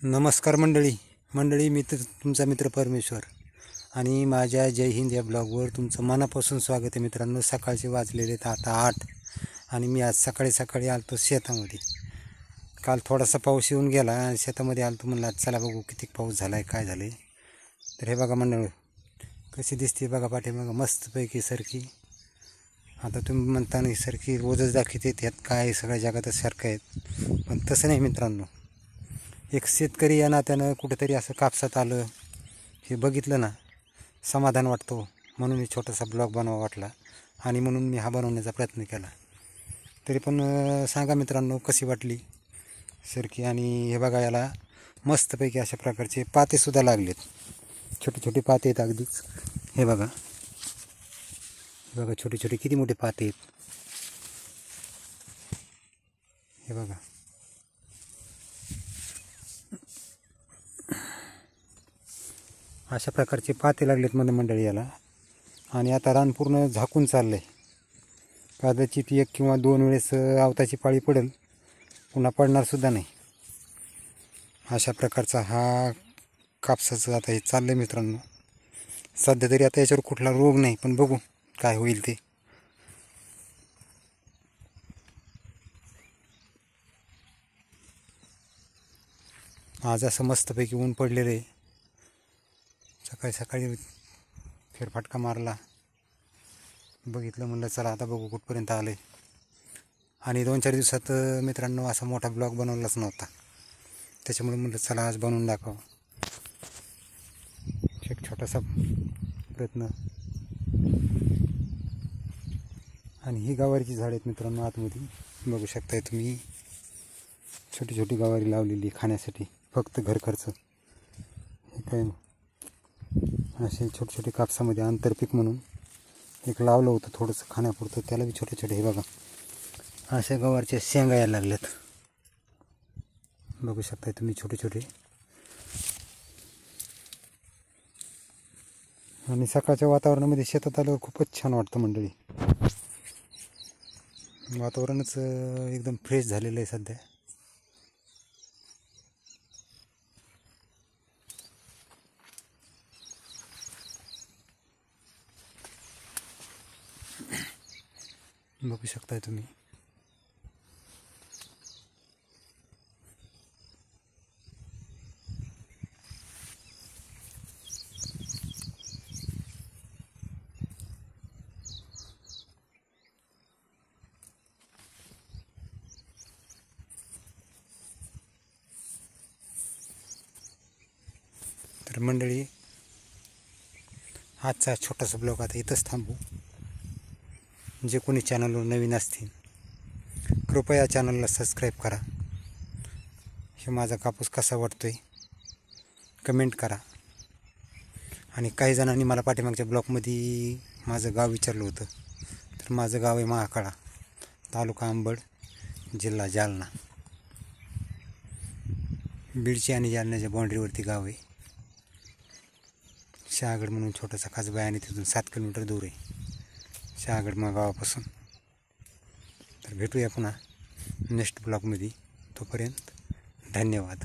नमस्कार मंडळी मी तुमचा मित्र परमेश्वर आणि माझ्या जय हिंद या ब्लॉगवर तुमचं मनापासून स्वागत आहे मित्रांनो। सकाळचे वाजलेले आता 8 आणि मी आज सकाळी आलतो शेतामध्ये। काल थोडासा पाऊस येऊन गेला आणि शेतामध्ये आलतो, म्हणलं चला बघू किती पाऊस झाला आहे काय झाले। तर हे बघा मंडळी कशी दिसते बघा पाठीमागं मस्तपैकी सरकी। आता तुम्ही म्हणता नाही सरकी रोजच दाखवते त्यात काय सगळ्या जगातच सारखं आहेत, पण तसं नाही मित्रांनो। एक शेतकरी या नात्यानं कुठेतरी असं कापसात आलं हे बघितलं ना समाधान वाटतो, म्हणून मी छोटासा ब्लॉग बनवावा वाटला आणि म्हणून मी हा बनवण्याचा प्रयत्न केला। तरी पण सांगा मित्रांनो कशी वाटली सरकी। आणि हे बघा याला मस्तपैकी अशा प्रकारचे पातेसुद्धा लागलेत, छोटे छोटे पाते आहेत अगदीच। हे बघा छोटे छोटे किती मोठे पाते आहेत, हे बघा। अशा प्रकारचे पाते लागलेत मंडळी याला। आणि आता रान पूर्ण झाकून चाललंय, कदाचित 1 किंवा 2 वेळेस आवताची पाळी पडेल, पुन्हा पडणार सुद्धा नाही। अशा प्रकारचा हा कापसाचं आता हे चाललंय मित्रांनो। सध्या तरी आता याच्यावर कुठला रोग नाही, पण बघू काय होईल ते। आज असं मस्तपैकी ऊन पडलेलं आहे, सकाळी फेरफटका मारला, बघितलं, म्हणलं चला आता बघू कुठपर्यंत आले। आणि 2-4 दिवसात मित्रांनो असा मोठा ब्लॉग बनवलाच नव्हता, त्याच्यामुळे म्हणलं चला आज बनवून दाखव। एक छोटासा प्रयत्न। आणि ही गवारीची झाड आहेत मित्रांनो, आतमध्ये बघू शकताय तुम्ही, छोटी छोटी गवारी लावलेली खाण्यासाठी, फक्त घर खर्च। हे काय असे छोटे छोटे कापसामध्ये आंतरपीक म्हणून एक लावलं होतं थोडंसं खाण्यापुरतं, त्याला बी छोटे छोटे हे बघा अशा गवारच्या शेंगा यायला लागल्यात, बघू शकताय तुम्ही छोटे छोटे। आणि सकाळच्या वातावरणामध्ये शेतात आल्यावर खूपच छान वाटतं मंडळी। वातावरणच एकदम फ्रेश झालेलं आहे सध्या। बघू शकताय तुम्ही। तर मंडळी आजचा छोटासा ब्लॉग आता इथंच थांबू। जे कोणी चॅनलवर नवीन असतील कृपया चॅनलला सबस्क्राईब करा। हे माझा कापूस कसा वाटतोय कमेंट करा। आणि काही जणांनी मला पाठीमागच्या ब्लॉगमध्ये माझं गाव विचारलं होतं, तर माझं गाव आहे महाकाळा, तालुका अंबड, जिल्हा जालना। बीडची आणि जालन्याच्या बाँड्रीवरती गाव आहे। शहागड म्हणून छोटासा कसबा आहे आणि तिथून 7 किलोमीटर दूर आहे शहागड गावापासून। तर भेटूया पुन्हा नेक्स्ट ब्लॉगमध्ये, तोपर्यंत धन्यवाद।